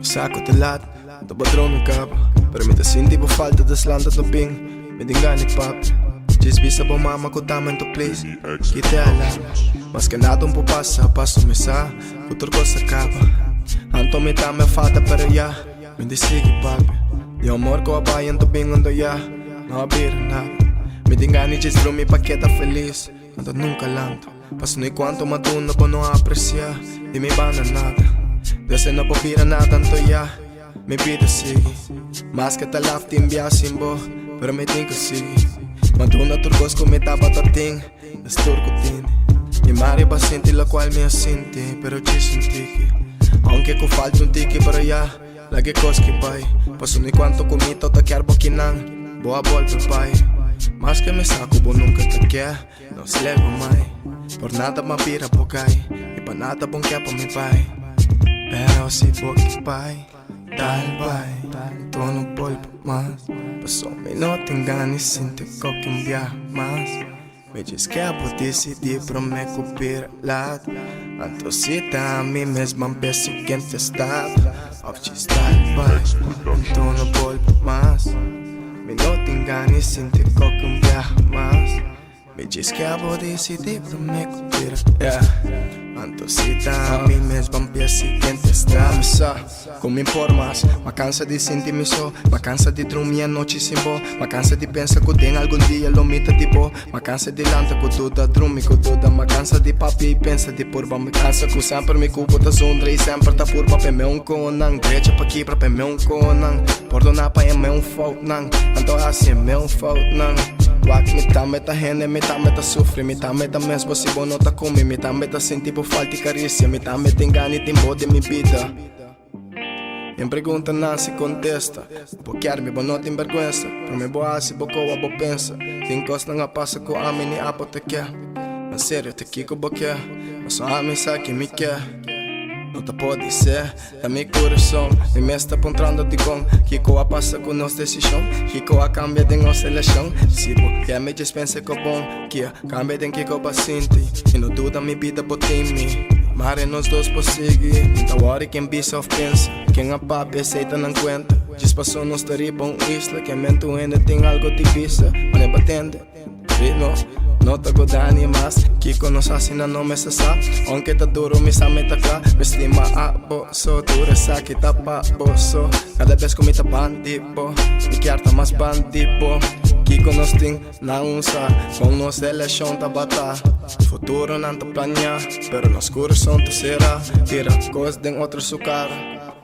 Saco te laat, do padrão me capa. Pero me te sinti por falta de slanta do ping. Me engane pap. Diz visa bo mama ko taman to please. Kite ala, mas que nada po passa. Passo me sa, outra coisa acaba. Anto me tá me falta pero ya. Me decidi papi. E amor ko abayan to ping ando ya. Não abrir nada. Me engane diz bro mi paqueta feliz. Ando nunca lanto. Passo nem quanto maduna po não apreciar. E me bana nada. Desse não po pira nada tanto ya. Me vida sigue. Mas que talaf timbia simbo. Pero me tenho que seguir. Maduna turcos com me tapa tating. Es turco tine. E mari paciente la qual me asinte. Pero dice un tiki. Aunque ko falta un tiki pero ya. Lagi koski pai. Passo nem quanto comito ta chiar boquinan. Boa volpe pai. Mas que me saco bo nunca te quer. Não se leva mai. Por nada ma pira pocai. E pa nada bom que pa mi pai. Pero si boki pai. Tal pai. Tu no volpe más. Passou me não te engane. Sinto que um dia mais. Me diz que vou decidir para me cobrir lado. Antocita a mim mesma penso que te estado. Of just tal pai. Tu no volpe más. Me não te engane. Sinto que um dia mais. Me diz que vou decidir para me cobrir. Antocita a mim mesma penso que te estado. Como informas, ma cansa de sentir-me só. Ma cansa de dormir a noite sem bo. Ma cansa de pensar que tem algum dia lo mita tipo. Ma cansa de lanta que tudo dorme que tudo. Ma cansa de papi e pensa de purba. Ma cansa que sempre me culpa da zondra e sempre tá purba. Pe me conan, brecha pa quebra pe me conan. Perdonar pa é me fault nan. Anto assim é me fault nan. Wak me tá meta rende, me tá meta sofre. Me tá meta mesmo se bom não tá come. Me tá meta sentir por falta e carícia. Me tá meta engane e tem bode me vida. Em pergunta não se contesta. Vou querer-me, vou não ter vergonha. Por me boa se boa coa, vou pensa. Tem coisa não passa com a mim e a te quer. Mas sério, te kiko vou quer. Mas só a mim sabe que me quer. Não te pode ser, da meu coração. E me está apontando de com. Kiko a passa com nossa decisão. Kiko a cambia de nossa eleição. Se vou quer me dispensa com bom. Que a cambia de Kiko paciente. E não duda minha vida botem me. Mas nós dois por seguir. Então hora quem bisa of pensa. Quem a papi aceita não aguenta. Diz passou nos tariba isla. Que mente ainda tem algo de vista. Mas é batende. Ritmo. No te godani mas. Kiko nos asina no me sasa. Aunque ta duro mi sa me ta ka. Me estima a boso. Dura sa kita pa boso. Cada vez que me ta bandipo. Mi carta mas bandipo. Kiko nos ting na unsa. Com nos eleição ta bata. Futuro não te planear. Pero nos coração te será. Tira coisas de outro sucar.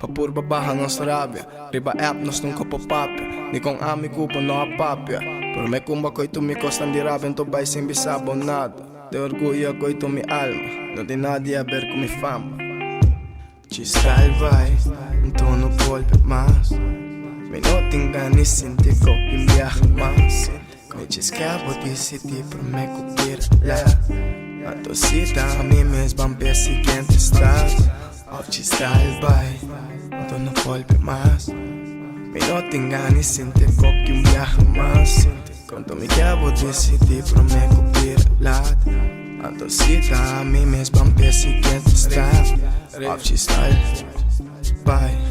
Pa purba baja nossa rabia. Riba app nos nunca po papia. Ni com amigo po no apapia. Pero me cumba ko ito mi costan di rabia. Ento bay sin bisabo nada. De orgullo ko ito mi alma. No de nadie a ver con mi fama. Chistal vai. Ento no volpe más. Me no tenga ni sentir ko un viaje más. Me diz que vou decidir para me cobrir lá. Antocita a mim mesma penso que te estado. Of chistal vai. Ento no volpe más. Me no te enganes, siente que un viaje más. Cuando me quiero decidir para me cubrir lado. Antocita a mí mesma penso que te está. Of chistal, bye.